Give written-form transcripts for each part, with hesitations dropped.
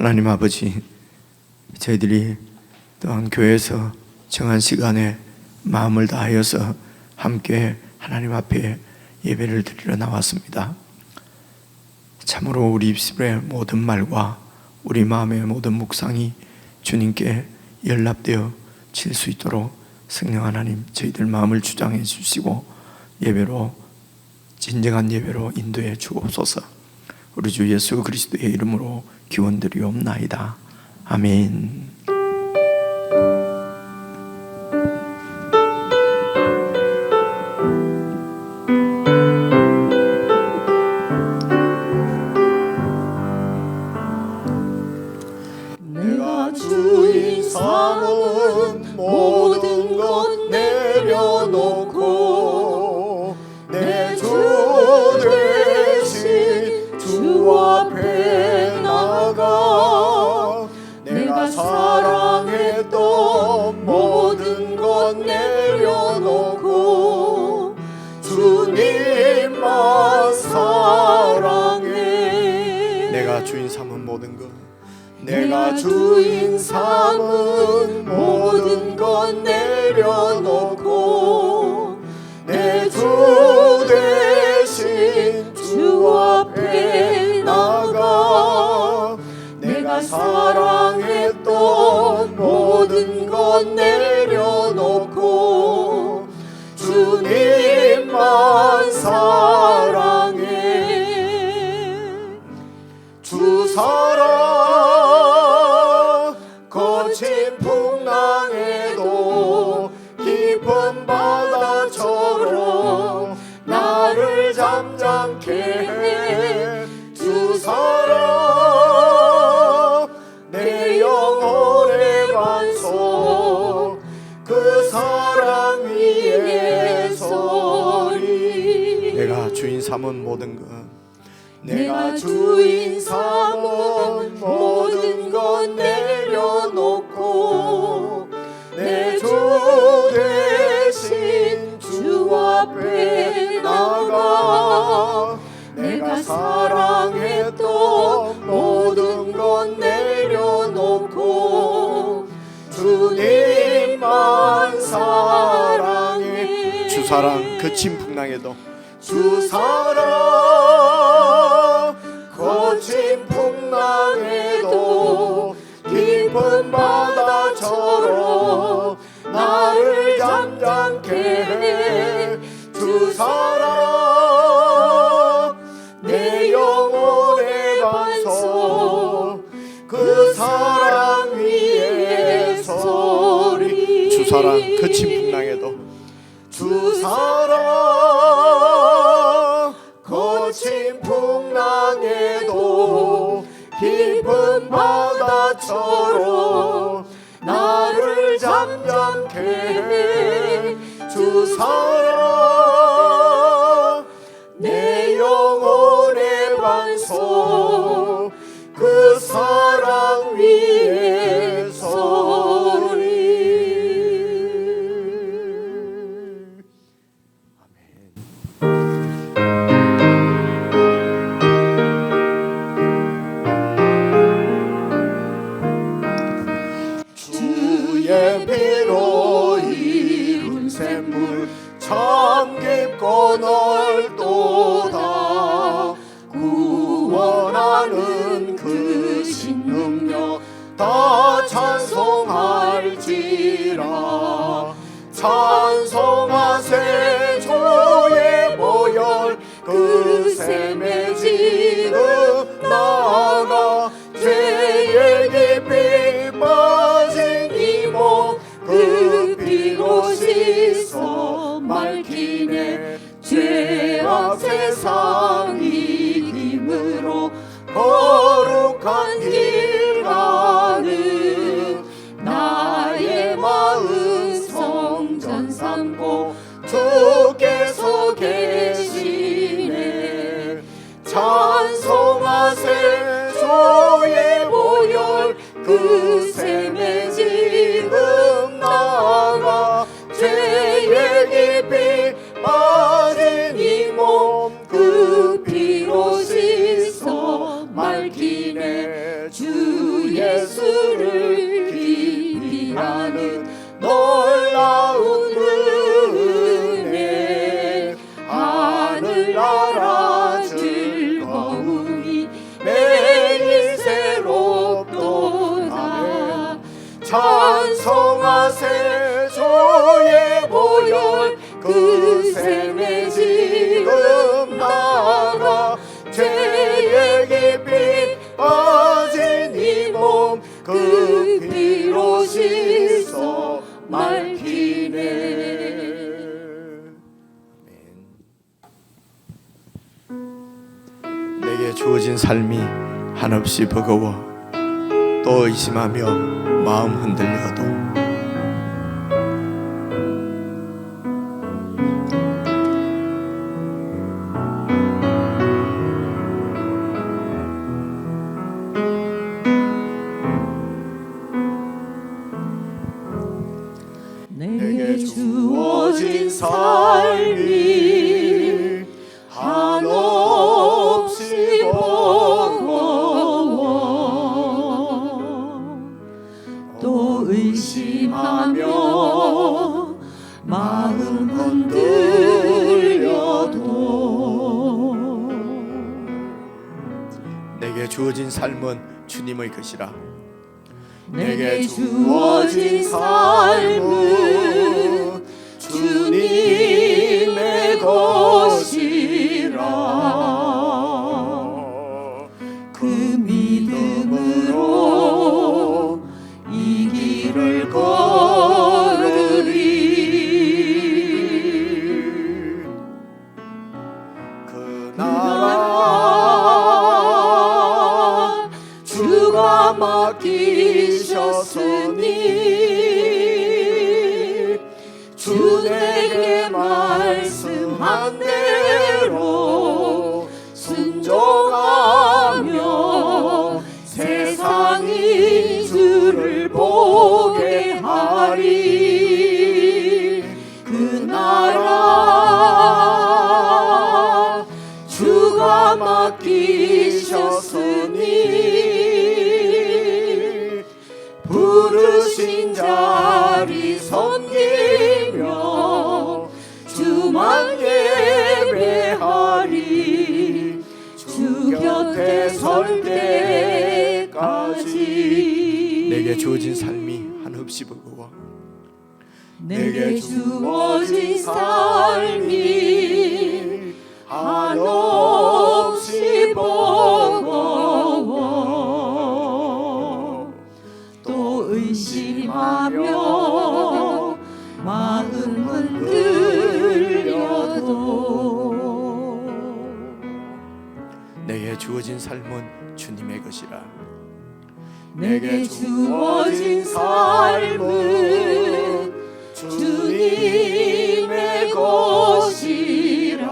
하나님 아버지, 저희들이 또한 교회에서 정한 시간에 마음을 다하여서 함께 하나님 앞에 예배를 드리러 나왔습니다. 참으로 우리 입술의 모든 말과 우리 마음의 모든 묵상이 주님께 연락되어 질 수 있도록 성령 하나님 저희들 마음을 주장해 주시고 예배로, 진정한 예배로 인도해 주옵소서. 우리 주 예수 그리스도의 이름으로 기원드리옵나이다. 아멘. 내가 주인 삼은 모든 것 내려놓고 내 주 되신 주 앞에 나가 내가 사랑했던 모든 것 내려놓고 주님만 사랑해. 내가 주인 삼은 모든 것, 내가 주인 삼은 모든 것 내려놓고 내 주 대신 주 앞에 나가 내가 사랑했던 모든 것 내려놓고 주님만 사랑해. 주 사랑 거친 풍랑에도 깊은 바다처럼 나를 잠잠케 해. 주 사랑 내 영혼의 반석 그 사랑 위에 서리. 내가 주인 삼은 모든 것, 내가 주인 삼은 모든 것 내려놓고 내 주 대신 주 앞에 나가 내가 사랑했던 모든 것 내려놓고 주님만 사랑해. 주 사랑 거친 풍랑에도 주 사랑 거친 풍랑에도 깊은 바다처럼 나를 잠잠케 해. 주 사랑 내 영혼의 반석 그 사랑 위에 서리. 주 사랑 거친 풍랑에도 주 사랑 거친 풍랑에도 깊은 바다처럼 나를 잠잠케 해. 주 사랑 내 영혼의 반석 그 사랑 위에 서리. 주의 피로 이룬 샘물 참 깊고 넓도다. 구원하는 그 신능력 다 찬송할지라. 찬송하세 주의 보혈 그 샘에 지금 나아가 죄의 깊이 빠진 이 몸 그 피로 씻어 맑히네. 죄악 세상 이김으로 거룩한 길 가는 나의 마음 성전 삼고 주께서 계시네. 찬송하세 주의 보혈 그 샘에 지금 나아가 죄의 깊이 빠진 이 몸 그 피로 씻어 맑히네. 주 내게 주어진 삶이 한없이 버거워 또 의심하며 마음 흔들려도 내게 주어진 삶이 한없이 버거워 또 의심하며 마음 흔들려도 내게 주어진 삶은 주님의 것이라 내게 주어진 삶은 주님의 것이라 그 믿음으로 이 길을 걸으리 그 나라 주가 맡기셨으니 주 내게 말씀한 대로 순종하며 세상이 주를 보게 하리 그 나라 주가 맡기셨으니 부르신 자리 섬기며 주만 예배하리 주 곁에 설 때까지 내게 주어진 삶이 한없이 버거워 내게 주어진 삶이 한없이 버거워 또 의심하며 마음 흔들려도 내게 주어진 삶은 주님의 것이라 내게 주어진 삶은 주님의 것이라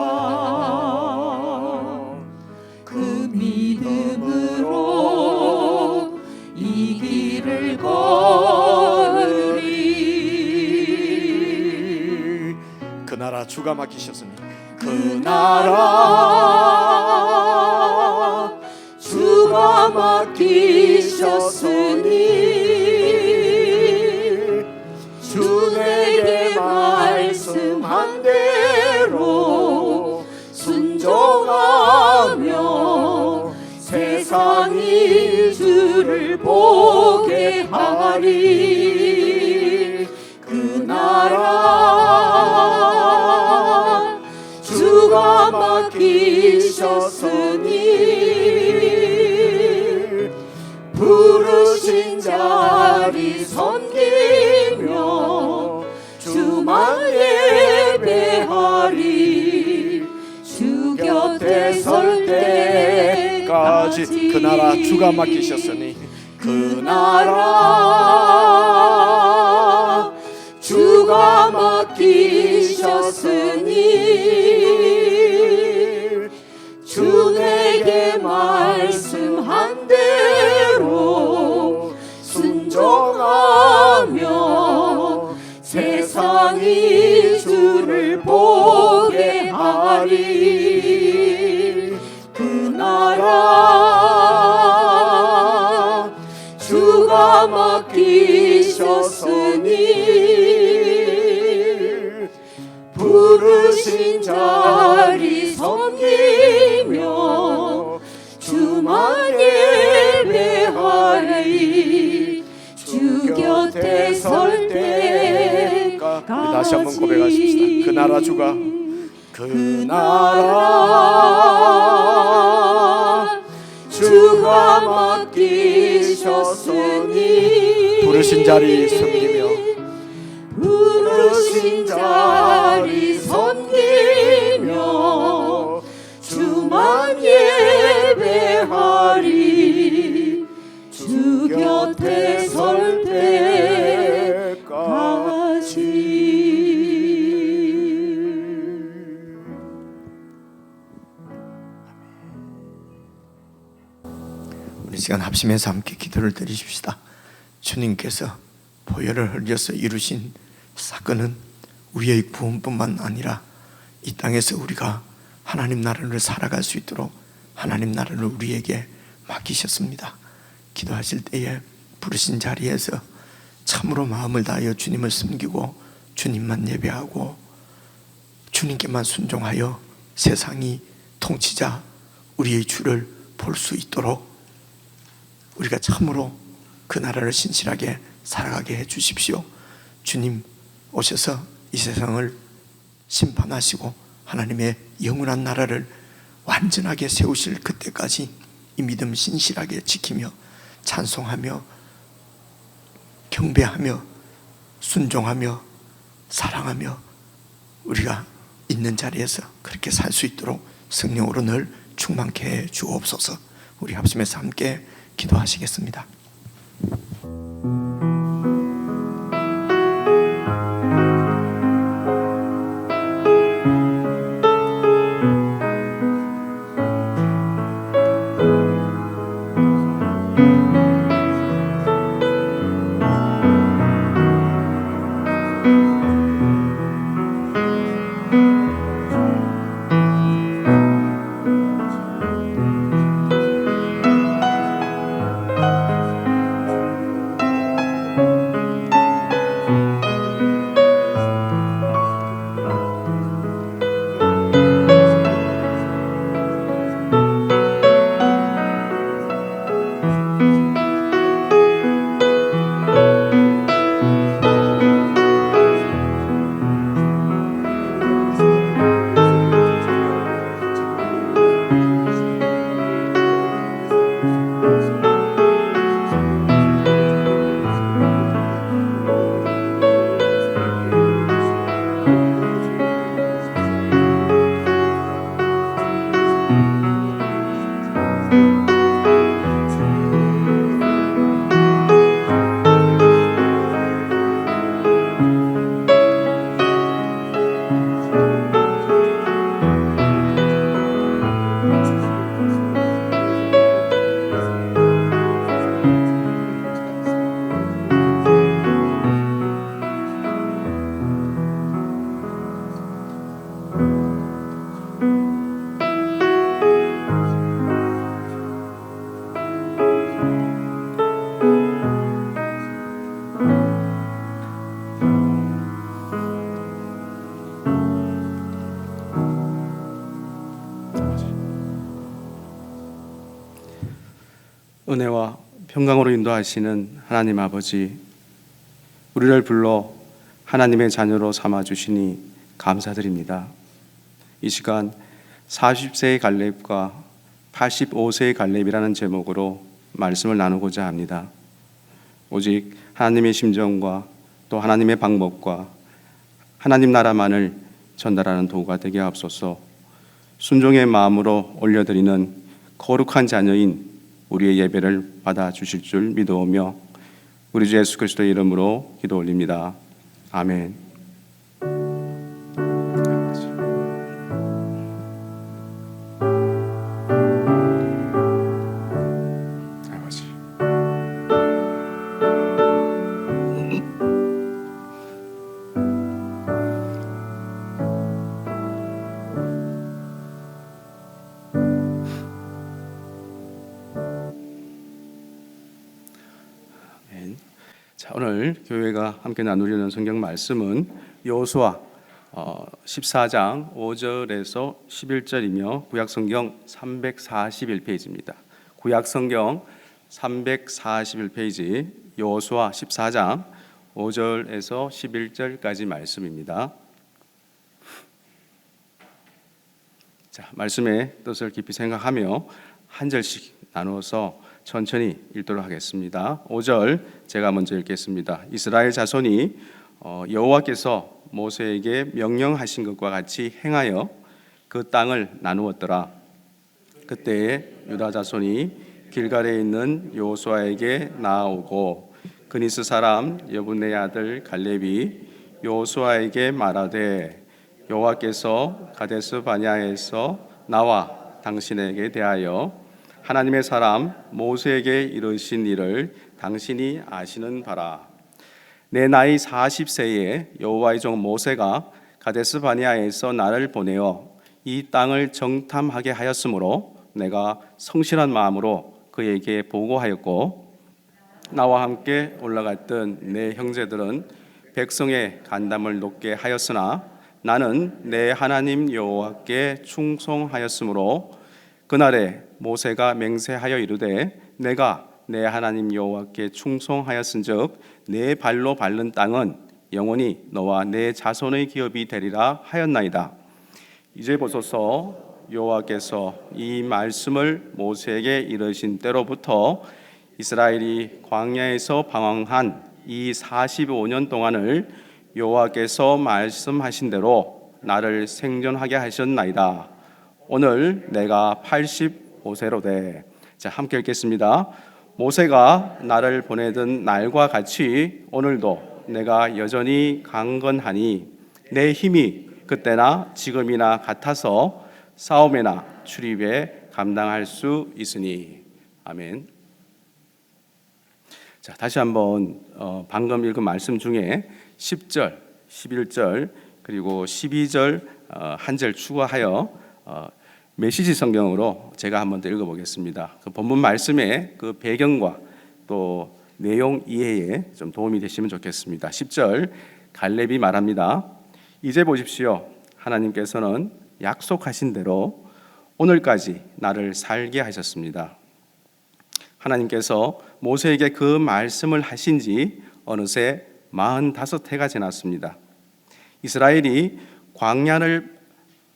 그 믿음으로 이 길을 걸으리 그 나라 주가 맡기셨으니 그 나라 주가 맡기셨으니 주 내게 말씀한 대로 순종하며 세상이 주를 보게 하리 그 나라 주가 맡기셨으니 부르신 자리 섬기며 주만 예배하리 주 곁에 설 때까지 그 나라 주가 맡기셨으니 그 나라 주가 맡기셨으니 주 내게 말씀한 대로 순종하며 세상이 주를 보게 하리 그 나라 주가 맡기셨으니 부르신 자리 섬기며 주만 예배하리 주 곁에 설 때까지 다시 한번 고백하십시다. 그 나라 주가 그 나라 주가 맡기셨으니 부르신 자리 섬기며 부르신 자리 섬기며 주만 예배 우리 시간 합심해서 함께 기도를 드리십시다. 주님께서 보혈을 흘려서 이루신 사건은 우리의 구원뿐만 아니라 이 땅에서 우리가 하나님 나라를 살아갈 수 있도록 하나님 나라를 우리에게 맡기셨습니다. 기도하실 때에 부르신 자리에서 참으로 마음을 다하여 주님을 섬기고 주님만 예배하고 주님께만 순종하여 세상이 통치자 우리의 주를 볼 수 있도록 우리가 참으로 그 나라를 신실하게 살아가게 해 주십시오. 주님 오셔서 이 세상을 심판하시고 하나님의 영원한 나라를 완전하게 세우실 그때까지 이 믿음 신실하게 지키며 찬송하며 경배하며 순종하며 사랑하며 우리가 있는 자리에서 그렇게 살 수 있도록 성령으로 늘 충만케 해 주옵소서. 우리 합심해서 함께 기도하시겠습니다. 은혜와 평강으로 인도하시는 하나님 아버지, 우리를 불러 하나님의 자녀로 삼아주시니 감사드립니다. 이 시간 40세의 갈렙과 85세의 갈렙이라는 제목으로 말씀을 나누고자 합니다. 오직 하나님의 심정과 또 하나님의 방법과 하나님 나라만을 전달하는 도구가 되게 하옵소서. 순종의 마음으로 올려드리는 거룩한 자녀인 우리의 예배를 받아주실 줄 믿어오며 우리 주 예수 그리스도의 이름으로 기도 올립니다. 아멘. 자, 오늘 교회가 함께 나누려는 성경 말씀은 여호수아 14장 5절에서 11절이며 구약성경 341페이지입니다. 구약성경 341페이지 여호수아 14장 5절에서 11절까지 말씀입니다. 자, 말씀의 뜻을 깊이 생각하며 한 절씩 나누어서 천천히 읽도록 하겠습니다. 5절 제가 먼저 읽겠습니다. 이스라엘 자손이 여호와께서 모세에게 명령하신 것과 같이 행하여 그 땅을 나누었더라. 그때에 유다 자손이 길갈에 있는 여호수아에게 나아오고 그니스 사람 여분네 아들 갈렙이 여호수아에게 말하되 여호와께서 가데스 바냐에서 나와 당신에게 대하여 하나님의 사람 모세에게 이르신 일을 당신이 아시는 바라. 내 나이 40세에 여호와의 종 모세가 가데스 바네아에서 나를 보내어 이 땅을 정탐하게 하였으므로 내가 성실한 마음으로 그에게 보고하였고, 나와 함께 올라갔던 내 형제들은 백성의 간담을 높게 하였으나 나는 내 하나님 여호와께 충성하였으므로 그날에 모세가 맹세하여 이르되 내가 내 하나님 여호와께 충성하였은즉 내 발로 밟는 땅은 영원히 너와 내 자손의 기업이 되리라 하였나이다. 이제 보소서, 여호와께서 이 말씀을 모세에게 이르신 때로부터 이스라엘이 광야에서 방황한 이 45년 동안을 여호와께서 말씀하신 대로 나를 생존하게 하셨나이다. 오늘 내가 85세로되. 자, 함께 읽겠습니다. 모세가 나를 보내던 날과 같이 오늘도 내가 여전히 강건하니 내 힘이 그때나 지금이나 같아서 싸움에나 출입에 감당할 수 있으니. 아멘. 자, 다시 한번 방금 읽은 말씀 중에 10절, 11절 그리고 12절 한 절 추가하여 메시지 성경으로 제가 한번 더 읽어보겠습니다. 그 본문 말씀의 그 배경과 또 내용 이해에 좀 도움이 되시면 좋겠습니다. 10절 갈렙이 말합니다. 이제 보십시오. 하나님께서는 약속하신 대로 오늘까지 나를 살게 하셨습니다. 하나님께서 모세에게 그 말씀을 하신 지 어느새 45해가 지났습니다. 이스라엘이 광야를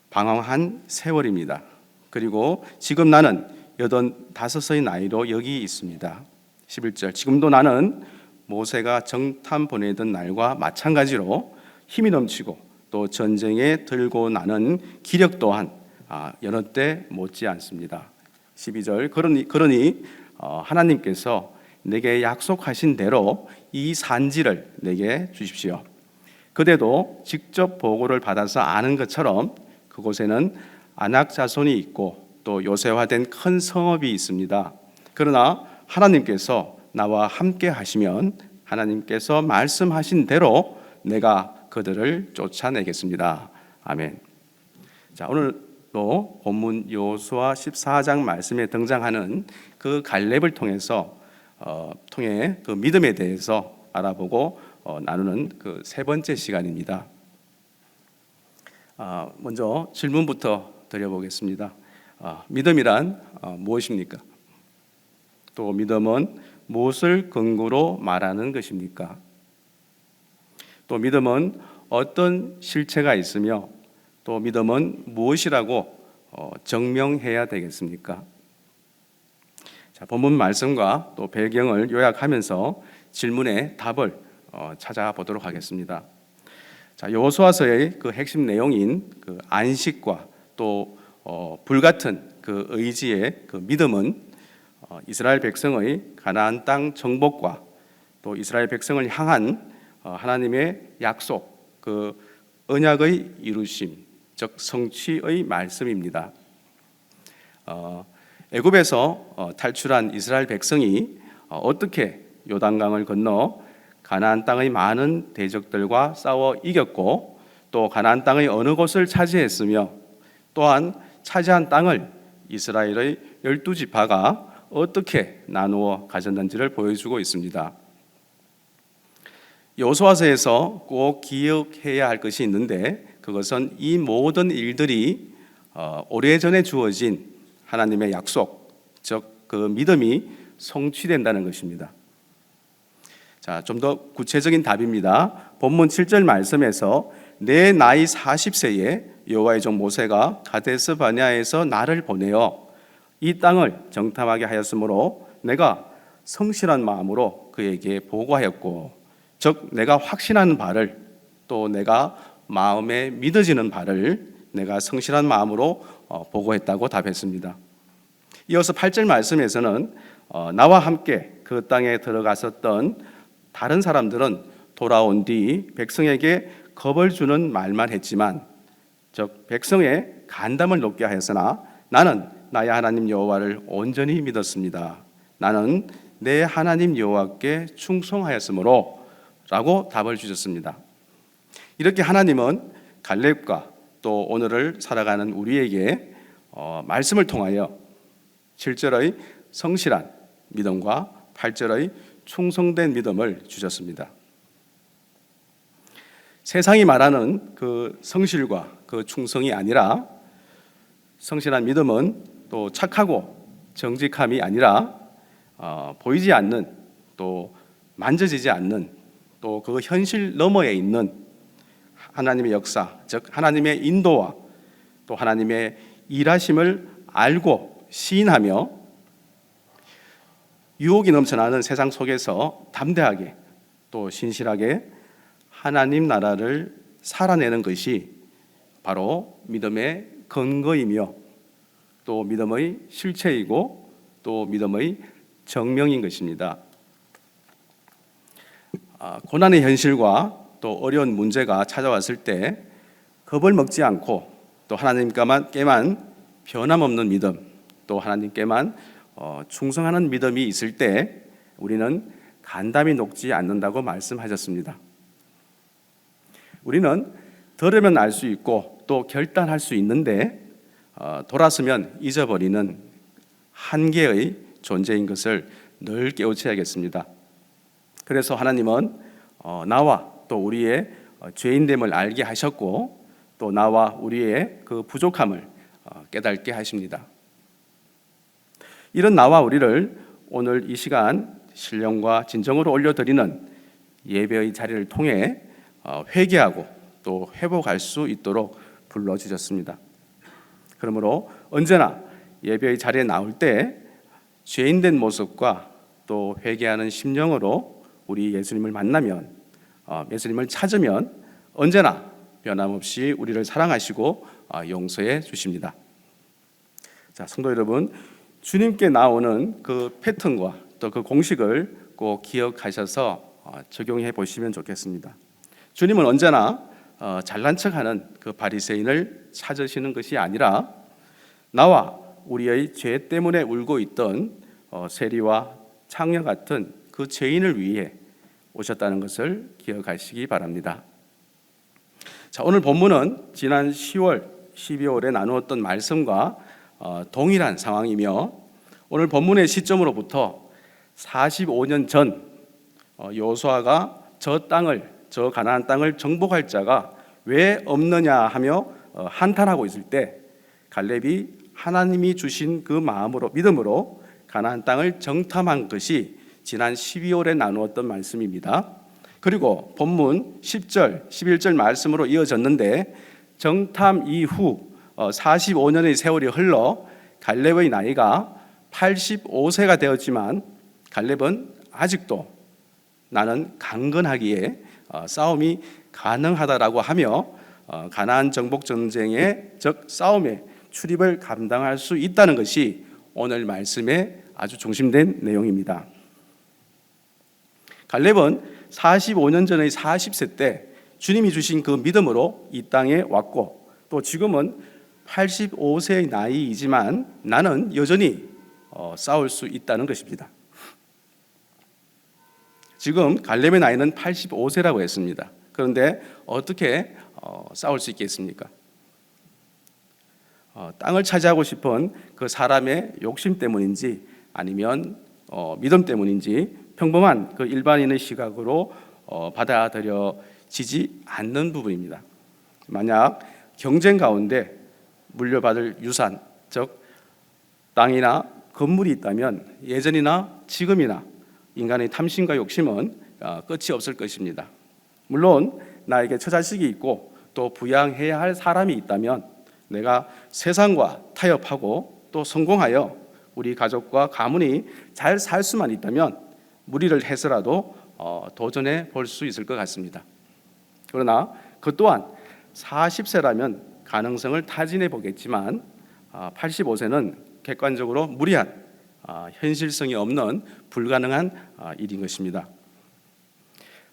방황한 세월입니다. 그리고 지금 나는 85의 나이로 여기 있습니다. 11절 지금도 나는 모세가 정탐 보내던 날과 마찬가지로 힘이 넘치고 또 전쟁에 들고 나는 기력 또한 여느 때 못지 않습니다. 12절 그러니 하나님께서 내게 약속하신 대로 이 산지를 내게 주십시오. 그대도 직접 보고를 받아서 아는 것처럼 그곳에는 아낙 자손이 있고 또 요새화된 큰 성읍이 있습니다. 그러나 하나님께서 나와 함께 하시면 하나님께서 말씀하신 대로 내가 그들을 쫓아내겠습니다. 아멘. 자, 오늘도 본문 여호수아 14장 말씀에 등장하는 그 갈렙을 통해 그 믿음에 대해서 알아보고 나누는 그 세 번째 시간입니다. 먼저 질문부터 드려보겠습니다. 믿음이란 무엇입니까? 또 믿음은 무엇을 근거로 말하는 것입니까? 또 믿음은 어떤 실체가 있으며 또 믿음은 무엇이라고 증명해야 되겠습니까? 자, 본문 말씀과 또 배경을 요약하면서 질문의 답을 찾아보도록 하겠습니다. 자, 여호수아서의 그 핵심 내용인 그 안식과 또 불같은 그 의지의 그 믿음은 이스라엘 백성의 가나안 땅 정복과 또 이스라엘 백성을 향한 하나님의 약속, 그 언약의 이루심, 즉 성취의 말씀입니다. 애굽에서 탈출한 이스라엘 백성이 어떻게 요단강을 건너 가나안 땅의 많은 대적들과 싸워 이겼고 또 가나안 땅의 어느 곳을 차지했으며 또한 차지한 땅을 이스라엘의 12지파가 어떻게 나누어 가졌는지를 보여주고 있습니다. 여호수아서에서 꼭 기억해야 할 것이 있는데 그것은 이 모든 일들이 오래전에 주어진 하나님의 약속, 즉 그 믿음이 성취된다는 것입니다. 자, 좀 더 구체적인 답입니다. 본문 7절 말씀에서 내 나이 40세에 여호와의 종 모세가 가데스 바네아에서 나를 보내어 이 땅을 정탐하게 하였으므로 내가 성실한 마음으로 그에게 보고하였고, 즉 내가 확신하는 바를 또 내가 마음에 믿어지는 바를 내가 성실한 마음으로 보고했다고 답했습니다. 이어서 8절 말씀에서는 나와 함께 그 땅에 들어갔었던 다른 사람들은 돌아온 뒤 백성에게 겁을 주는 말만 했지만 즉 백성의 간담을 높게 하였으나 나는 나의 하나님 여호와를 온전히 믿었습니다. 나는 내 하나님 여호와께 충성하였으므로 라고 답을 주셨습니다. 이렇게 하나님은 갈렙과 또 오늘을 살아가는 우리에게 말씀을 통하여 7절의 성실한 믿음과 8절의 충성된 믿음을 주셨습니다. 세상이 말하는 그 성실과 그 충성이 아니라, 성실한 믿음은 또 착하고 정직함이 아니라 보이지 않는, 또 만져지지 않는, 또 그 현실 너머에 있는 하나님의 역사, 즉 하나님의 인도와 또 하나님의 일하심을 알고 시인하며 유혹이 넘쳐나는 세상 속에서 담대하게 또 신실하게 하나님 나라를 살아내는 것이 바로 믿음의 근거이며 또 믿음의 실체이고 또 믿음의 정명인 것입니다. 고난의 현실과 또 어려운 문제가 찾아왔을 때 겁을 먹지 않고 또 하나님께만 변함없는 믿음, 또 하나님께만 충성하는 믿음이 있을 때 우리는 간담이 녹지 않는다고 말씀하셨습니다. 우리는 들으면 알 수 있고 또 결단할 수 있는데 돌아서면 잊어버리는 한계의 존재인 것을 늘 깨우쳐야겠습니다. 그래서 하나님은 나와 또 우리의 죄인됨을 알게 하셨고 또 나와 우리의 그 부족함을 깨닫게 하십니다. 이런 나와 우리를 오늘 이 시간 신령과 진정으로 올려드리는 예배의 자리를 통해 회개하고 또 회복할 수 있도록 불러주셨습니다. 그러므로 언제나 예배의 자리에 나올 때 죄인된 모습과 또 회개하는 심령으로 우리 예수님을 만나면, 예수님을 찾으면 언제나 변함없이 우리를 사랑하시고 용서해 주십니다. 자, 성도 여러분, 주님께 나오는 그 패턴과 또 그 공식을 꼭 기억하셔서 적용해 보시면 좋겠습니다. 주님은 언제나 잘난 척하는 그 바리새인을 찾으시는 것이 아니라 나와 우리의 죄 때문에 울고 있던 세리와 창녀 같은 그 죄인을 위해 오셨다는 것을 기억하시기 바랍니다. 자, 오늘 본문은 지난 10월, 12월에 나누었던 말씀과 동일한 상황이며 오늘 본문의 시점으로부터 45년 전 여호수아가 저 가나안 땅을 정복할 자가 왜 없느냐 하며 한탄하고 있을 때 갈렙이 하나님이 주신 그 마음으로 믿음으로 가나안 땅을 정탐한 것이 지난 12월에 나누었던 말씀입니다. 그리고 본문 10절, 11절 말씀으로 이어졌는데 정탐 이후 45년의 세월이 흘러 갈렙의 나이가 85세가 되었지만 갈렙은 아직도 나는 강건하기에 싸움이 가능하다라고 하며 가나안 정복 전쟁의 즉 싸움의 출입을 감당할 수 있다는 것이 오늘 말씀의 아주 중심된 내용입니다. 갈렙은 45년 전의 40세 때 주님이 주신 그 믿음으로 이 땅에 왔고 또 지금은 85세의 나이이지만 나는 여전히 싸울 수 있다는 것입니다. 지금 갈렙의 나이는 85세라고 했습니다. 그런데 어떻게 싸울 수 있겠습니까? 땅을 차지하고 싶은 그 사람의 욕심 때문인지 아니면 믿음 때문인지 평범한 그 일반인의 시각으로 받아들여지지 않는 부분입니다. 만약 경쟁 가운데 물려받을 유산, 즉 땅이나 건물이 있다면 예전이나 지금이나 인간의 탐심과 욕심은 끝이 없을 것입니다. 물론 나에게 처자식이 있고 또 부양해야 할 사람이 있다면 내가 세상과 타협하고 또 성공하여 우리 가족과 가문이 잘 살 수만 있다면 무리를 해서라도 도전해 볼 수 있을 것 같습니다. 그러나 그 또한 40세라면 가능성을 타진해 보겠지만 85세는 객관적으로 무리한 현실성이 없는 불가능한 일인 것입니다.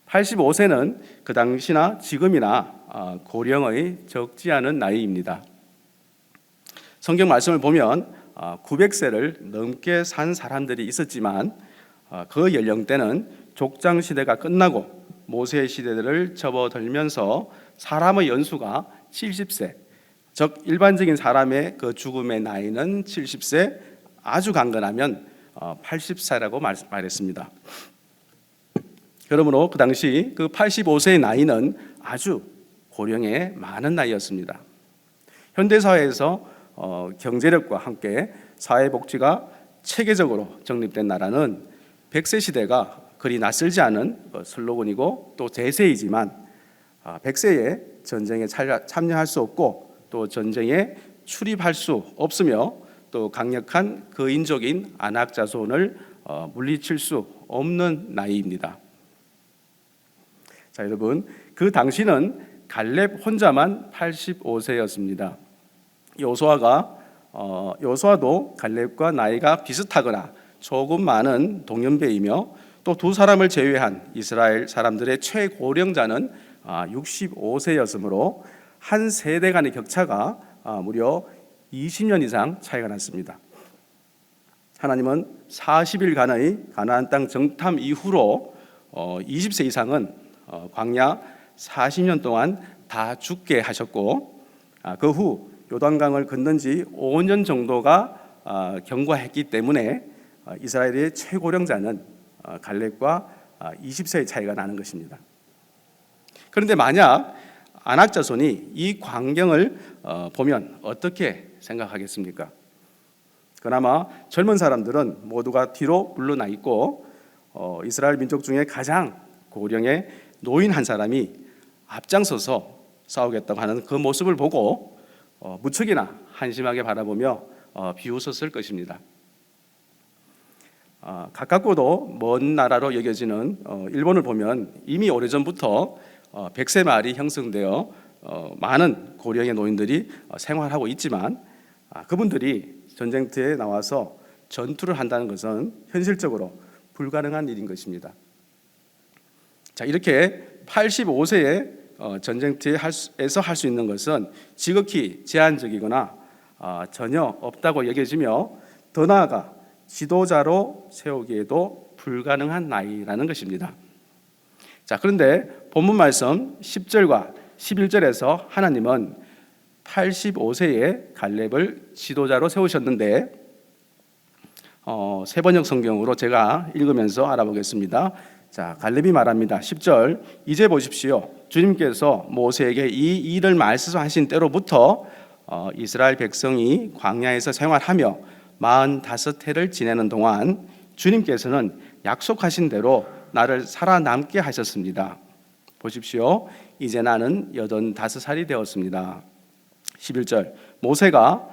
85세는 그 당시나 지금이나 고령의 적지 않은 나이입니다. 성경 말씀을 보면 900세를 넘게 산 사람들이 있었지만 그 연령대는 족장 시대가 끝나고 모세 시대를 접어들면서 사람의 연수가 70세, 즉 일반적인 사람의 그 죽음의 나이는 70세, 아주 강건하면 80세라고 말했습니다. 그러므로 그 당시 그 85세의 나이는 아주 고령의 많은 나이였습니다. 현대사회에서 경제력과 함께 사회복지가 체계적으로 정립된 나라는 100세 시대가 그리 낯설지 않은 슬로건이고 또 대세이지만 100세에 전쟁에 참여할 수 없고 또 전쟁에 출입할 수 없으며 또 강력한 거인적인 안악자손을 물리칠 수 없는 나이입니다. 자, 여러분, 그 당시는 갈렙 혼자만 85세였습니다. 여호수아도 갈렙과 나이가 비슷하거나 조금 많은 동년배이며 또 두 사람을 제외한 이스라엘 사람들의 최고령자는 65세였으므로 한 세대 간의 격차가 무려 20년 이상 차이가 났습니다. 하나님은 40일간의 가나안 땅 정탐 이후로 20세 이상은 광야 40년 동안 다 죽게 하셨고 그 후 요단강을 건넌 지 5년 정도가 경과했기 때문에 이스라엘의 최고령자는 갈렙과 20세의 차이가 나는 것입니다. 그런데 만약 안악자손이 이 광경을 보면 어떻게 생각하겠습니까? 그나마 젊은 사람들은 모두가 뒤로 물러나 있고 이스라엘 민족 중에 가장 고령의 노인 한 사람이 앞장서서 싸우겠다고 하는 그 모습을 보고 무척이나 한심하게 바라보며 비웃었을 것입니다. 가깝고도 먼 나라로 여겨지는 일본을 보면 이미 오래전부터 100세 마을이 형성되어 많은 고령의 노인들이 생활하고 있지만 그분들이 전쟁터에 나와서 전투를 한다는 것은 현실적으로 불가능한 일인 것입니다. 자, 이렇게 85세에 전쟁터에서 할 수 있는 것은 지극히 제한적이거나 전혀 없다고 여겨지며 더 나아가 지도자로 세우기에도 불가능한 나이라는 것입니다. 자, 그런데 본문 말씀 10절과 11절에서 하나님은 85세에 갈렙을 지도자로 세우셨는데 세 번역 성경으로 제가 읽으면서 알아보겠습니다. 자, 갈렙이 말합니다. 10절, 이제 보십시오. 주님께서 모세에게 이 일을 말씀하신 때로부터 이스라엘 백성이 광야에서 생활하며 45해를 지내는 동안 주님께서는 약속하신 대로 나를 살아남게 하셨습니다. 보십시오. 이제 나는 85살이 되었습니다. 11절, 모세가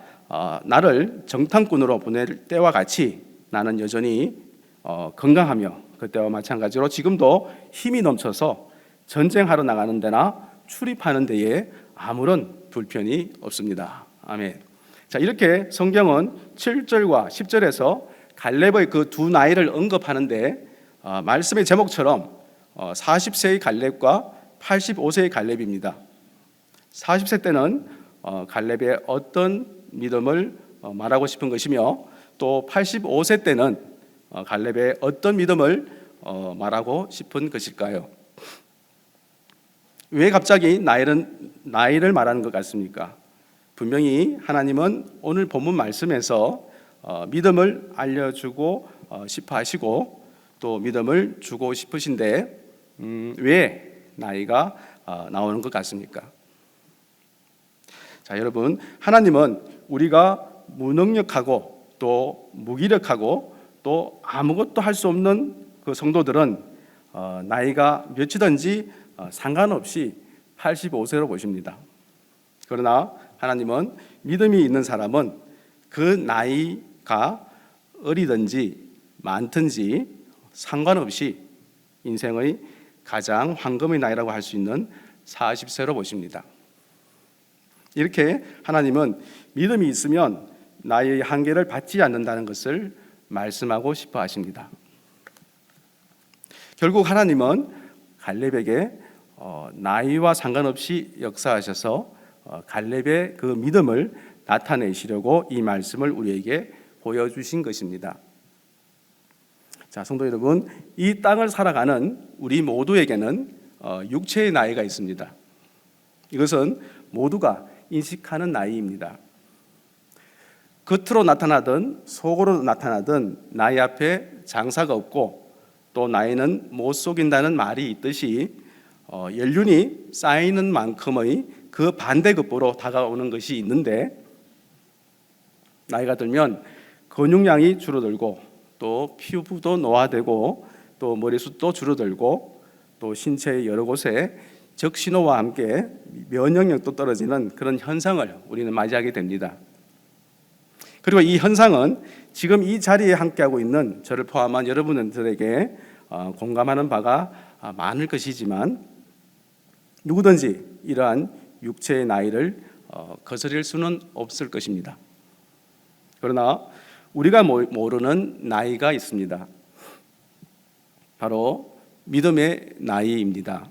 나를 정탐꾼으로 보낼 때와 같이 나는 여전히 건강하며 그때와 마찬가지로 지금도 힘이 넘쳐서 전쟁하러 나가는 데나 출입하는 데에 아무런 불편이 없습니다. 아멘. 자, 이렇게 성경은 7절과 10절에서 갈렙의 그 두 나이를 언급하는데 말씀의 제목처럼 40세의 갈렙과 85세의 갈렙입니다. 40세 때는 갈렙의 어떤 믿음을 말하고 싶은 것이며 또 85세 때는 갈렙의 어떤 믿음을 말하고 싶은 것일까요? 왜 갑자기 나이를 말하는 것 같습니까? 분명히 하나님은 오늘 본문 말씀에서 믿음을 알려주고 싶어 하시고 또 믿음을 주고 싶으신데 왜 나이가 나오는 것 같습니까? 자, 여러분, 하나님은 우리가 무능력하고 또 무기력하고 또 아무것도 할 수 없는 그 성도들은 나이가 몇이든지 상관없이 85세로 보십니다. 그러나 하나님은 믿음이 있는 사람은 그 나이가 어리든지 많든지 상관없이 인생의 가장 황금의 나이라고 할 수 있는 40세로 보십니다. 이렇게 하나님은 믿음이 있으면 나이의 한계를 받지 않는다는 것을 말씀하고 싶어 하십니다. 결국 하나님은 갈렙에게 나이와 상관없이 역사하셔서 갈렙의 그 믿음을 나타내시려고 이 말씀을 우리에게 보여주신 것입니다. 자, 성도 여러분, 이 땅을 살아가는 우리 모두에게는 육체의 나이가 있습니다. 이것은 모두가 인식하는 나이입니다. 겉으로 나타나든 속으로 나타나든 나이 앞에 장사가 없고 또 나이는 못 속인다는 말이 있듯이 연륜이 쌓이는 만큼의 그 반대급부로 다가오는 것이 있는데, 나이가 들면 근육량이 줄어들고 또 피부도 노화되고 또 머리숱도 줄어들고 또 신체의 여러 곳에 적신호와 함께 면역력도 떨어지는 그런 현상을 우리는 맞이하게 됩니다. 그리고 이 현상은 지금 이 자리에 함께하고 있는 저를 포함한 여러분들에게 공감하는 바가 많을 것이지만, 누구든지 이러한 육체의 나이를 거스릴 수는 없을 것입니다. 그러나 우리가 모르는 나이가 있습니다. 바로 믿음의 나이입니다.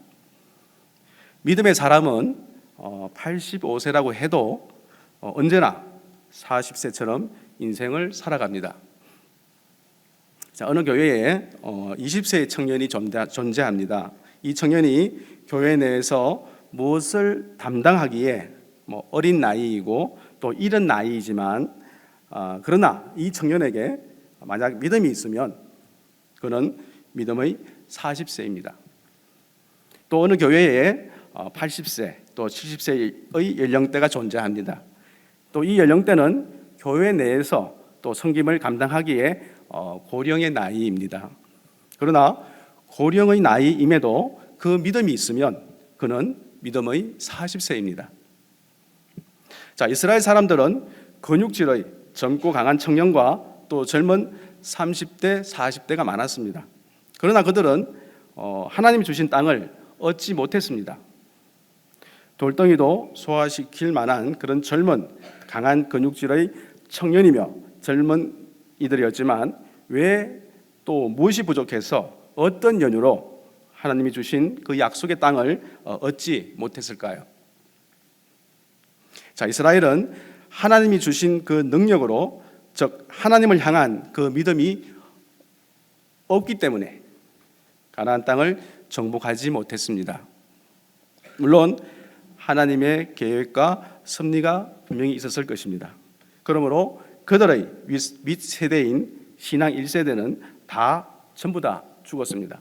믿음의 사람은 85세라고 해도 언제나 40세처럼 인생을 살아갑니다. 자, 어느 교회에 20세의 청년이 존재합니다. 이 청년이 교회 내에서 무엇을 담당하기에 어린 나이이고 또 이른 나이이지만, 그러나 이 청년에게 만약 믿음이 있으면 그는 믿음의 40세입니다. 또 어느 교회에 80세 또 70세의 연령대가 존재합니다. 또 이 연령대는 교회 내에서 또 섬김을 감당하기에 고령의 나이입니다. 그러나 고령의 나이임에도 그 믿음이 있으면 그는 믿음의 40세입니다. 자, 이스라엘 사람들은 근육질의 젊고 강한 청년과 또 젊은 30대, 40대가 많았습니다. 그러나 그들은 하나님이 주신 땅을 얻지 못했습니다. 돌덩이도 소화시킬 만한 그런 젊은 강한 근육질의 청년이며 젊은 이들이었지만, 왜 또 무엇이 부족해서 어떤 연유로 하나님이 주신 그 약속의 땅을 얻지 못했을까요? 자, 이스라엘은 하나님이 주신 그 능력으로, 즉 하나님을 향한 그 믿음이 없기 때문에 가나안 땅을 정복하지 못했습니다. 물론 하나님의 계획과 섭리가 분명히 있었을 것입니다. 그러므로 그들의 윗세대인 신앙 1세대는 전부 다 죽었습니다.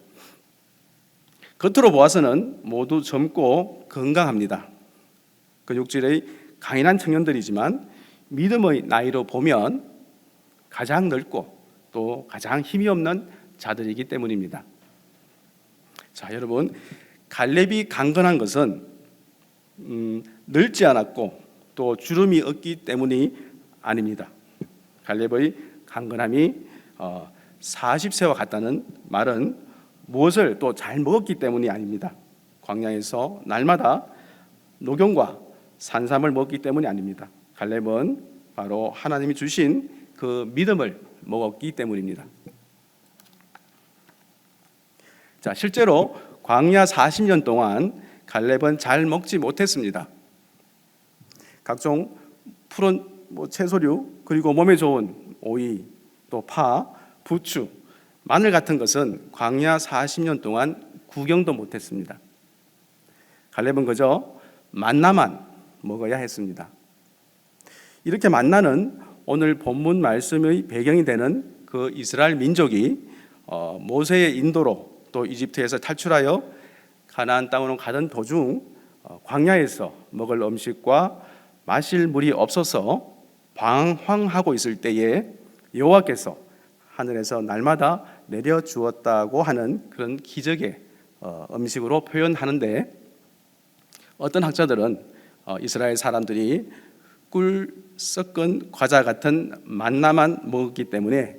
겉으로 보아서는 모두 젊고 건강합니다. 근육질의 강인한 청년들이지만 믿음의 나이로 보면 가장 늙고 또 가장 힘이 없는 자들이기 때문입니다. 자, 여러분, 갈렙이 강건한 것은 늙지 않았고 또 주름이 없기 때문이 아닙니다. 갈렙의 강건함이 40세와 같다는 말은 무엇을 또 잘 먹었기 때문이 아닙니다. 광야에서 날마다 녹용과 산삼을 먹기 때문이 아닙니다. 갈렙은 바로 하나님이 주신 그 믿음을 먹었기 때문입니다. 자, 실제로 광야 40년 동안 갈렙은 잘 먹지 못했습니다. 각종 푸른 채소류, 그리고 몸에 좋은 오이, 또 파, 부추, 마늘 같은 것은 광야 40년 동안 구경도 못했습니다. 갈렙은 그저 만나만 먹어야 했습니다. 이렇게 만나는 오늘 본문 말씀의 배경이 되는 그 이스라엘 민족이 모세의 인도로 또 이집트에서 탈출하여 가나안 땅으로 가던 도중 광야에서 먹을 음식과 마실 물이 없어서 방황하고 있을 때에 여호와께서 하늘에서 날마다 내려 주었다고 하는 그런 기적의 음식으로 표현하는데, 어떤 학자들은 이스라엘 사람들이 꿀 섞은 과자 같은 만나만 먹었기 때문에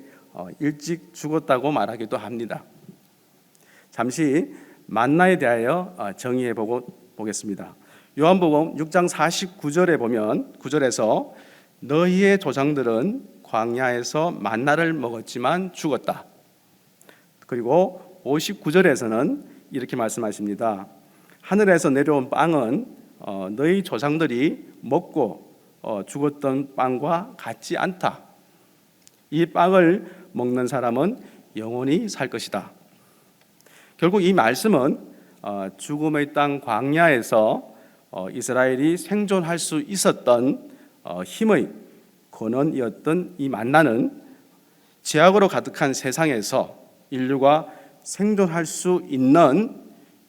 일찍 죽었다고 말하기도 합니다. 잠시 만나에 대하여 정의해 보겠습니다. 요한복음 6장 49절에 보면 9절에서 너희의 조상들은 광야에서 만나를 먹었지만 죽었다. 그리고 59절에서는 이렇게 말씀하십니다. 하늘에서 내려온 빵은 너희 조상들이 먹고 죽었던 빵과 같지 않다. 이 빵을 먹는 사람은 영원히 살 것이다. 결국 이 말씀은 죽음의 땅 광야에서 이스라엘이 생존할 수 있었던 힘의 근원이었던 이 만나는 죄악으로 가득한 세상에서 인류가 생존할 수 있는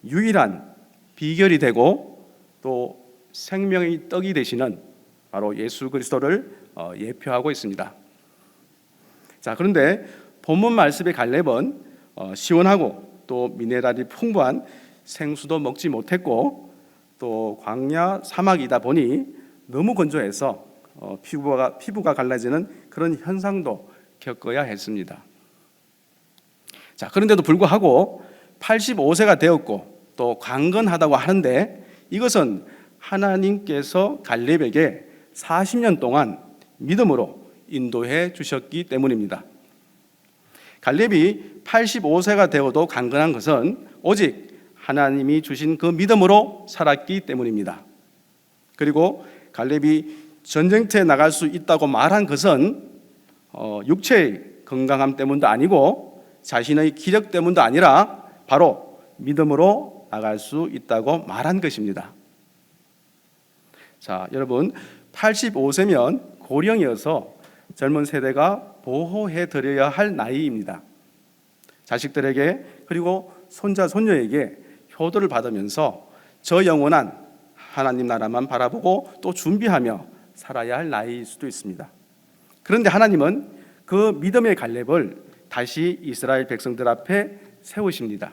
유일한 비결이 되고 또 생명의 떡이 되시는 바로 예수 그리스도를 예표하고 있습니다. 자, 그런데 본문 말씀의 갈렙은 시원하고 또 미네랄이 풍부한 생수도 먹지 못했고 또 광야 사막이다 보니 너무 건조해서 피부가 갈라지는 그런 현상도 겪어야 했습니다. 자, 그런데도 불구하고 85세가 되었고 또 강건하다고 하는데 이것은 하나님께서 갈렙에게 40년 동안 믿음으로 인도해 주셨기 때문입니다. 갈렙이 85세가 되어도 강건한 것은 오직 하나님이 주신 그 믿음으로 살았기 때문입니다. 그리고 갈렙이 전쟁터에 나갈 수 있다고 말한 것은 육체의 건강함 때문도 아니고 자신의 기력 때문도 아니라 바로 믿음으로 나갈 수 있다고 말한 것입니다. 자, 여러분 85세면 고령이어서 젊은 세대가 보호해 드려야 할 나이입니다. 자식들에게 그리고 손자 손녀에게 효도를 받으면서 저 영원한 하나님 나라만 바라보고 또 준비하며 살아야 할 나이일 수도 있습니다. 그런데 하나님은 그 믿음의 갈렙을 다시 이스라엘 백성들 앞에 세우십니다.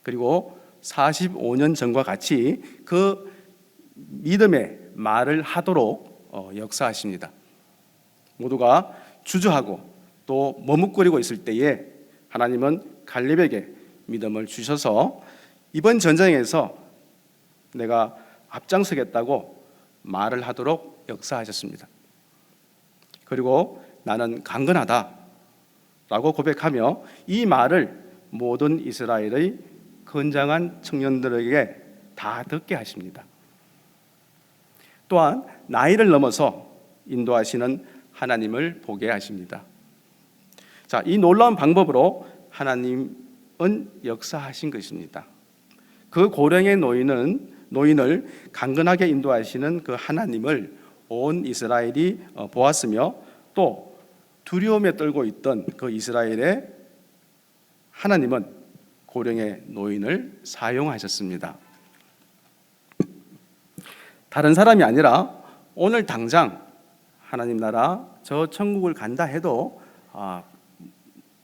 그리고 45년 전과 같이 그 믿음의 말을 하도록 역사하십니다. 모두가 주저하고 또 머뭇거리고 있을 때에 하나님은 갈렙에게 믿음을 주셔서 이번 전쟁에서 내가 앞장서겠다고 말을 하도록 역사하셨습니다. 그리고 나는 강건하다 라고 고백하며 이 말을 모든 이스라엘의 건장한 청년들에게 다 듣게 하십니다. 또한 나이를 넘어서 인도하시는 하나님을 보게 하십니다. 자, 이 놀라운 방법으로 하나님은 역사하신 것입니다. 그 고령의 노인을 강건하게 인도하시는 그 하나님을 온 이스라엘이 보았으며 또 두려움에 떨고 있던 그 이스라엘의 하나님은 고령의 노인을 사용하셨습니다. 다른 사람이 아니라 오늘 당장 하나님 나라 저 천국을 간다 해도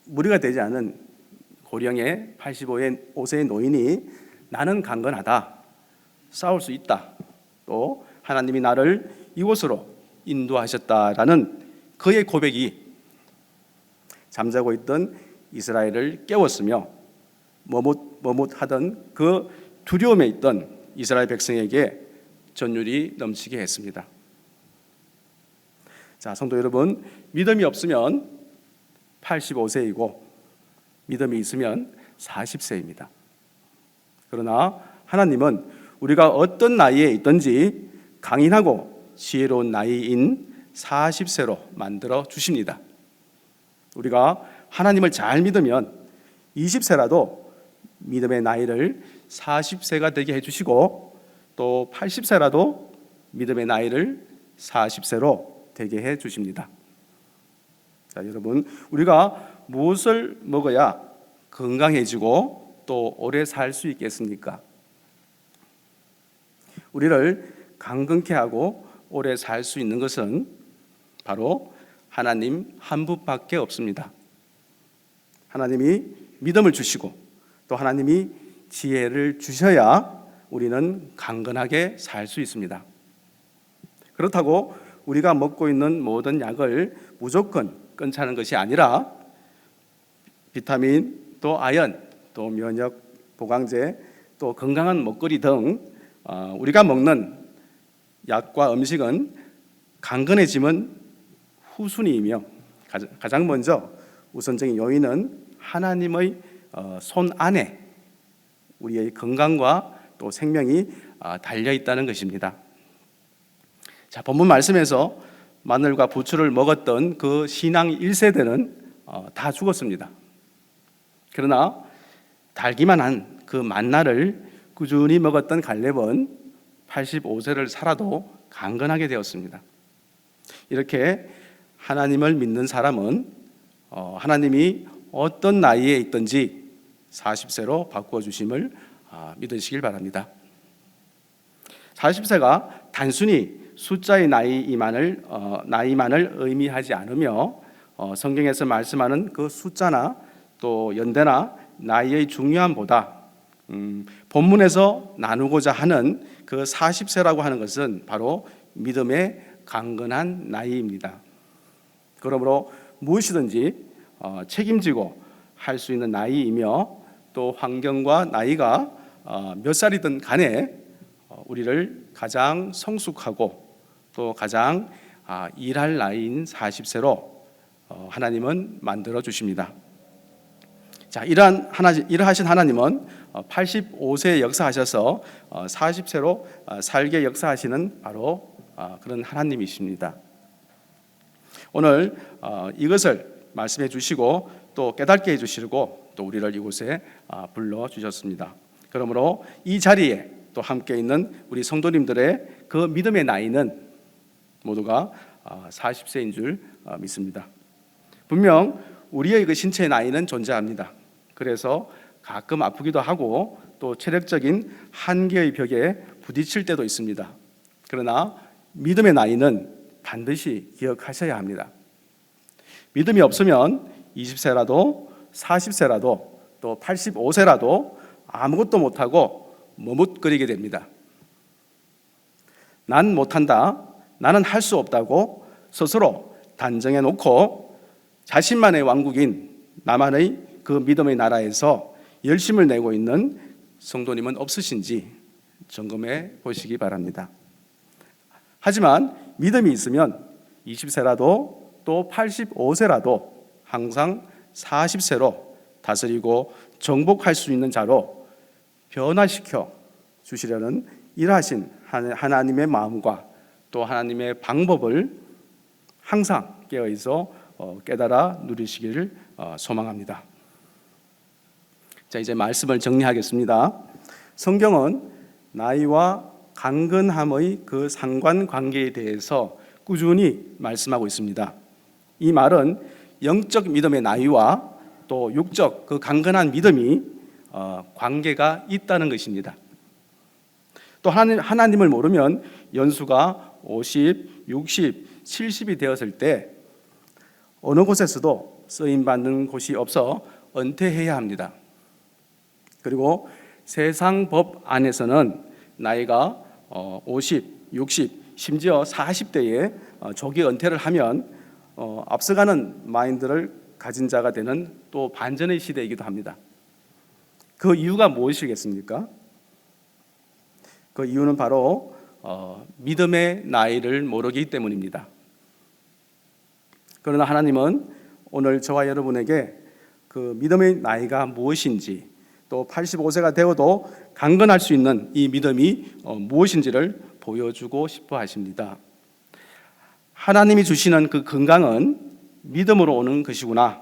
무리가 되지 않은 고령의 85세의 노인이 나는 강건하다, 싸울 수 있다, 또 하나님이 나를 이곳으로 인도하셨다라는 그의 고백이 잠자고 있던 이스라엘을 깨웠으며 머뭇하던 그 두려움에 있던 이스라엘 백성에게 전율이 넘치게 했습니다. 자, 성도 여러분, 믿음이 없으면 85세이고 믿음이 있으면 40세입니다. 그러나 하나님은 우리가 어떤 나이에 있든지 강인하고 지혜로운 나이인 40세로 만들어 주십니다. 우리가 하나님을 잘 믿으면 20세라도 믿음의 나이를 40세가 되게 해주시고 또 80세라도 믿음의 나이를 40세로 되게 해주십니다. 자, 여러분, 우리가 무엇을 먹어야 건강해지고 또 오래 살 수 있겠습니까? 우리를 강건케 하고 오래 살 수 있는 것은 바로 하나님 한 분밖에 없습니다. 하나님이 믿음을 주시고 또 하나님이 지혜를 주셔야 우리는 강건하게 살 수 있습니다. 그렇다고 우리가 먹고 있는 모든 약을 무조건 끊자는 것이 아니라 비타민, 또 아연, 또 면역 보강제, 또 건강한 먹거리 등 우리가 먹는 약과 음식은 강건해짐은 후순위이며 가장 먼저 우선적인 요인은 하나님의 손 안에 우리의 건강과 또 생명이 달려 있다는 것입니다. 자, 본문 말씀에서 마늘과 부추를 먹었던 그 신앙 1세대는 다 죽었습니다. 그러나 달기만 한 그 만나를 꾸준히 먹었던 갈렙은 85세를 살아도 강건하게 되었습니다. 이렇게 하나님을 믿는 사람은 하나님이 어떤 나이에 있든지 40세로 바꾸어 주심을 믿으시길 바랍니다. 40세가 단순히 숫자의 나이만을 의미하지 않으며 성경에서 말씀하는 그 숫자나 또 연대나 나이의 중요함보다 본문에서 나누고자 하는 그 40세라고 하는 것은 바로 믿음의 강건한 나이입니다. 그러므로 무엇이든지 책임지고 할 수 있는 나이이며 또 환경과 나이가 몇 살이든 간에 우리를 가장 성숙하고 또 가장 일할 나이인 40세로 하나님은 만들어 주십니다. 자, 이러하신 하나님은 85세에 역사하셔서 40세로 살게 역사하시는 바로 그런 하나님이십니다. 오늘 이것을 말씀해 주시고 또 깨닫게 해 주시고 또 우리를 이곳에 불러 주셨습니다. 그러므로 이 자리에 또 함께 있는 우리 성도님들의 그 믿음의 나이는 모두가 40세인 줄 믿습니다. 분명 우리의 그 신체의 나이는 존재합니다. 그래서 가끔 아프기도 하고 또 체력적인 한계의 벽에 부딪힐 때도 있습니다. 그러나 믿음의 나이는 반드시 기억하셔야 합니다. 믿음이 없으면 20세라도 40세라도 또 85세라도 아무것도 못하고 머뭇거리게 됩니다. 난 못한다, 나는 할 수 없다고 스스로 단정해 놓고 자신만의 왕국인 나만의 그 믿음의 나라에서 열심을 내고 있는 성도님은 없으신지 점검해 보시기 바랍니다. 하지만 믿음이 있으면 20세라도 또 85세라도 항상 40세로 다스리고 정복할 수 있는 자로 변화시켜 주시려는 일하신 하나님의 마음과 또 하나님의 방법을 항상 깨어있어 깨달아 누리시기를 소망합니다. 자, 이제 말씀을 정리하겠습니다. 성경은 나이와 강건함의 그 상관관계에 대해서 꾸준히 말씀하고 있습니다. 이 말은 영적 믿음의 나이와 또 육적 그 강건한 믿음이 관계가 있다는 것입니다. 또 하나님을 모르면 연수가 50, 60, 70이 되었을 때 어느 곳에서도 쓰임받는 곳이 없어 은퇴해야 합니다. 그리고 세상 법 안에서는 나이가 50, 60, 심지어 40대에 조기 은퇴를 하면 앞서가는 마인드를 가진 자가 되는 또 반전의 시대이기도 합니다. 그 이유가 무엇이겠습니까? 그 이유는 바로 믿음의 나이를 모르기 때문입니다. 그러나 하나님은 오늘 저와 여러분에게 그 믿음의 나이가 무엇인지 또 85세가 되어도 강건할 수 있는 이 믿음이 무엇인지를 보여주고 싶어 하십니다. 하나님이 주시는 그 건강은 믿음으로 오는 것이구나.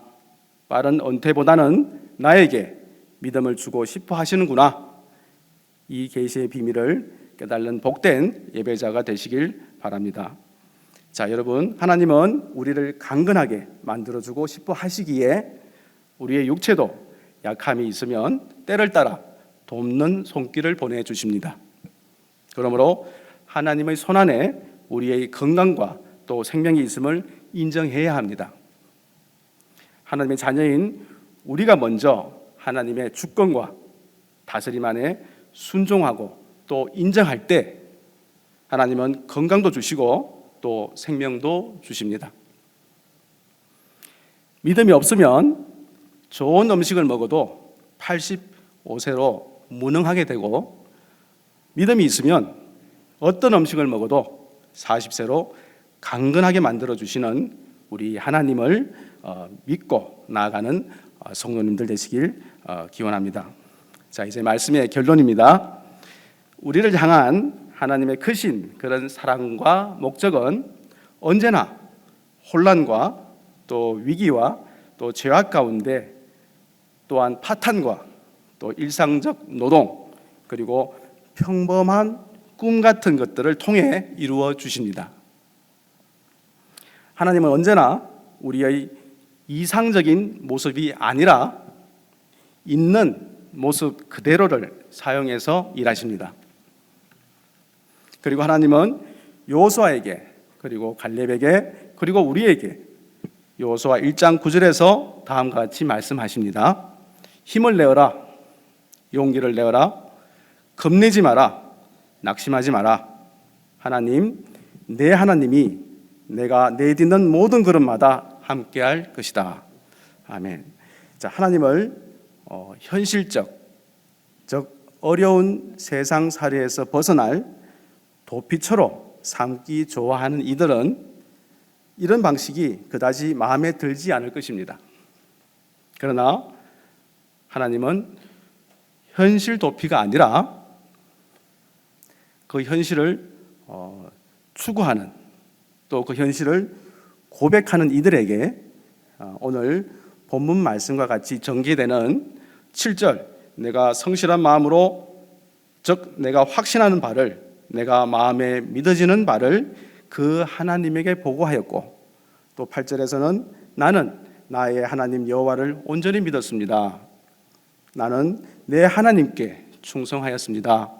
빠른 은퇴보다는 나에게 믿음을 주고 싶어 하시는구나. 이 계시의 비밀을 깨달는 복된 예배자가 되시길 바랍니다. 자, 여러분, 하나님은 우리를 강건하게 만들어주고 싶어 하시기에 우리의 육체도 약함이 있으면 때를 따라 돕는 손길을 보내주십니다. 그러므로 하나님의 손안에 우리의 건강과 또 생명이 있음을 인정해야 합니다. 하나님의 자녀인 우리가 먼저 하나님의 주권과 다스림 안에 순종하고 또 인정할 때 하나님은 건강도 주시고 또 생명도 주십니다. 믿음이 없으면 좋은 음식을 먹어도 85세로 무능하게 되고, 믿음이 있으면 어떤 음식을 먹어도 40세로 강건하게 만들어 주시는 우리 하나님을 믿고 나아가는 성도님들 되시길 기원합니다. 자, 이제 말씀의 결론입니다. 우리를 향한 하나님의 크신 그런 사랑과 목적은 언제나 혼란과 또 위기와 또 죄악 가운데 또한 파탄과 또 일상적 노동 그리고 평범한 꿈 같은 것들을 통해 이루어 주십니다. 하나님은 언제나 우리의 이상적인 모습이 아니라 있는 모습 그대로를 사용해서 일하십니다. 그리고 하나님은 여호수아에게 그리고 갈렙에게 그리고 우리에게 여호수아 1장 9절에서 다음과 같이 말씀하십니다. 힘을 내어라, 용기를 내어라, 겁내지 마라, 낙심하지 마라. 하나님, 내 하나님이 내가 내딛는 모든 걸음마다 함께할 것이다. 아멘. 자, 하나님을 현실적, 즉 어려운 세상 살이에서 벗어날 도피처로 삼기 좋아하는 이들은 이런 방식이 그다지 마음에 들지 않을 것입니다. 그러나 하나님은 현실 도피가 아니라 그 현실을 추구하는 또 그 현실을 고백하는 이들에게 오늘 본문 말씀과 같이 전개되는 7절 내가 성실한 마음으로 즉 내가 확신하는 바를 내가 마음에 믿어지는 바를 그 하나님에게 보고하였고 또 8절에서는 나는 나의 하나님 여호와를 온전히 믿었습니다. 나는 내 하나님께 충성하였습니다.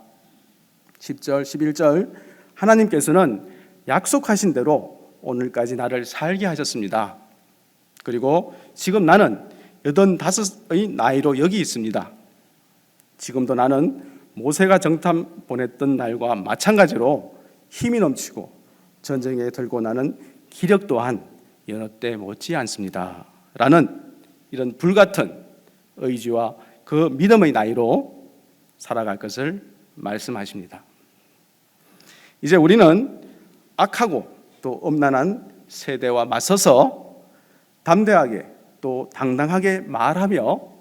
10절 11절 하나님께서는 약속하신 대로 오늘까지 나를 살게 하셨습니다. 그리고 지금 나는 85의 나이로 여기 있습니다. 지금도 나는 모세가 정탐 보냈던 날과 마찬가지로 힘이 넘치고 전쟁에 들고 나는 기력 또한 여러 때 못지 않습니다. 라는 이런 불같은 의지와 그 믿음의 나이로 살아갈 것을 말씀하십니다. 이제 우리는 악하고 또 엄난한 세대와 맞서서 담대하게 또 당당하게 말하며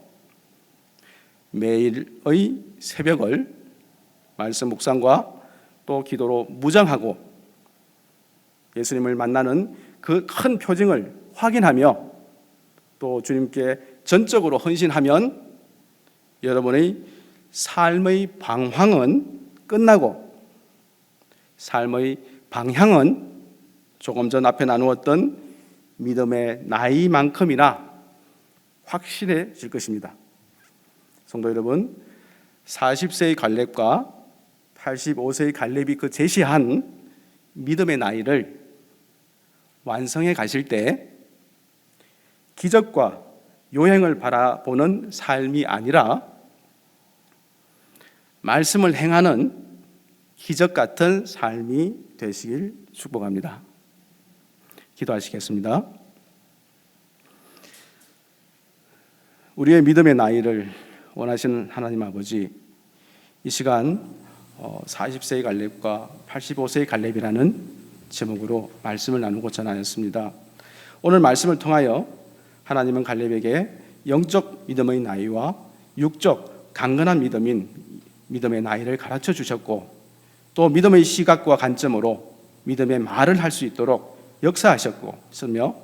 매일의 새벽을 말씀 묵상과 또 기도로 무장하고 예수님을 만나는 그 큰 표징을 확인하며 또 주님께 전적으로 헌신하면 여러분의 삶의 방황은 끝나고 삶의 방향은 조금 전 앞에 나누었던 믿음의 나이만큼이나 확실해질 것입니다. 성도 여러분, 40세의 갈렙과 85세의 갈렙이 그 제시한 믿음의 나이를 완성해 가실 때 기적과 요행을 바라보는 삶이 아니라 말씀을 행하는 기적 같은 삶이 되시길 축복합니다. 기도하시겠습니다. 우리의 믿음의 나이를 원하시는 하나님 아버지, 이 시간 40세의 갈렙과 85세의 갈렙이라는 제목으로 말씀을 나누고 전하였습니다. 오늘 말씀을 통하여 하나님은 갈렙에게 영적 믿음의 나이와 육적 강건한 믿음의 나이를 가르쳐 주셨고 또 믿음의 시각과 관점으로 믿음의 말을 할 수 있도록 역사하셨고 있으며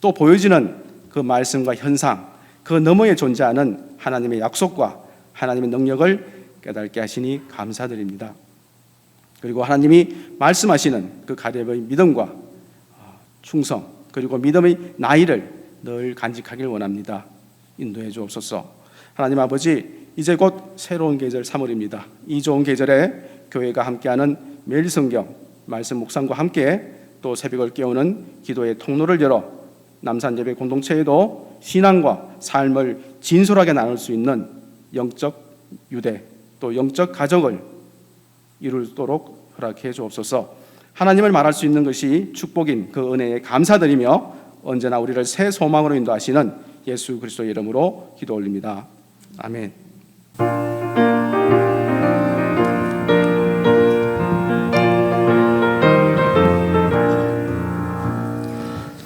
또 보여지는 그 말씀과 현상 그 너머에 존재하는 하나님의 약속과 하나님의 능력을 깨닫게 하시니 감사드립니다. 그리고 하나님이 말씀하시는 그 갈렙의 믿음과 충성 그리고 믿음의 나이를 늘 간직하길 원합니다. 인도해 주옵소서. 하나님 아버지, 이제 곧 새로운 계절 3월입니다. 이 좋은 계절에 교회가 함께하는 매일 성경 말씀 묵상과 함께 또 새벽을 깨우는 기도의 통로를 열어 남산예배 공동체에도 신앙과 삶을 진솔하게 나눌 수 있는 영적 유대 또 영적 가정을 이루도록 허락해 주옵소서. 하나님을 말할 수 있는 것이 축복인 그 은혜에 감사드리며 언제나 우리를 새 소망으로 인도하시는 예수 그리스도의 이름으로 기도 올립니다. 아멘.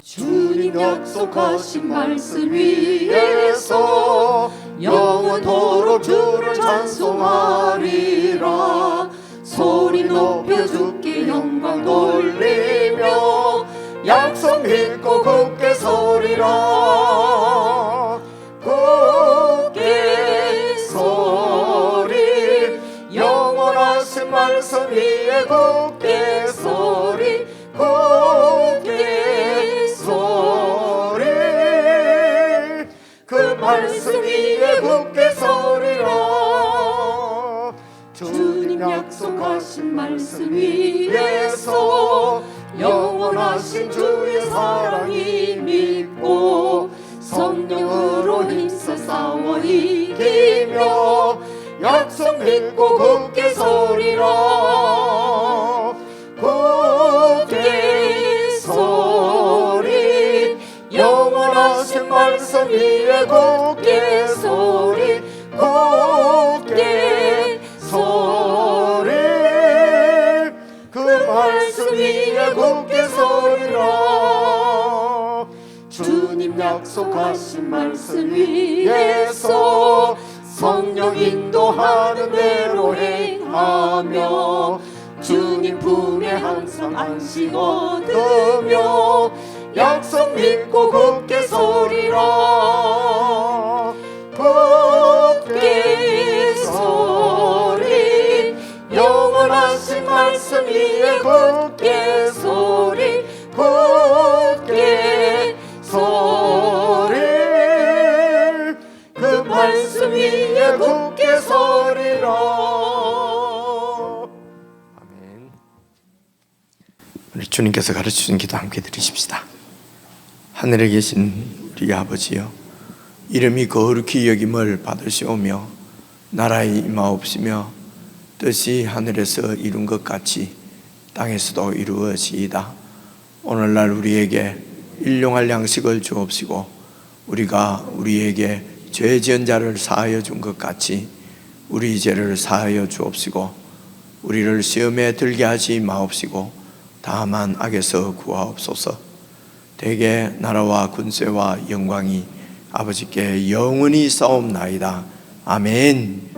주님 약속하신 말씀 위에서 영원토록 주를 찬송하리라. 소리 높여 주께 영광 돌리며 약속 믿고 굳게 서리라. 굳게 서리 영원하신 말씀 위에 굳게 서리. 굳게 서리 그 말씀 위에 굳게 서리라. 주님 약속하신 말씀 위에서 영원하신 주의 사랑이 믿고 성령으로 힘써 싸워 이기며 약속 믿고 굳게 서리라. 굳게 서리 영원하신 말씀 위에 굳게 서리. 굳게 서리 그 말씀 위에 굳게 서리라. 주님 약속하신 말씀 위에서 성령 인도하는 대로 행하며 주님 품에 항상 안식 얻으며 약속 믿고 굳게 서리라. 굳게 서리 영원하신 말씀 위에 굳게 서리. 굳게 서리 그 말씀 위에 굳게 서리라. 아멘. 우리 주님께서 가르쳐주신 기도 함께 드리십시다. 하늘에 계신 우리 아버지여, 이름이 거룩히 여김을 받으시오며 나라의 임하옵시며 뜻이 하늘에서 이룬 것 같이 땅에서도 이루어지이다. 오늘날 우리에게 일용할 양식을 주옵시고 우리가 우리에게 죄 지은 자를 사하여 준 것 같이 우리 죄를 사하여 주옵시고 우리를 시험에 들게 하지 마옵시고 다만 악에서 구하옵소서. 대개 나라와 군세와 영광이 아버지께 영원히 싸움나이다. 아멘.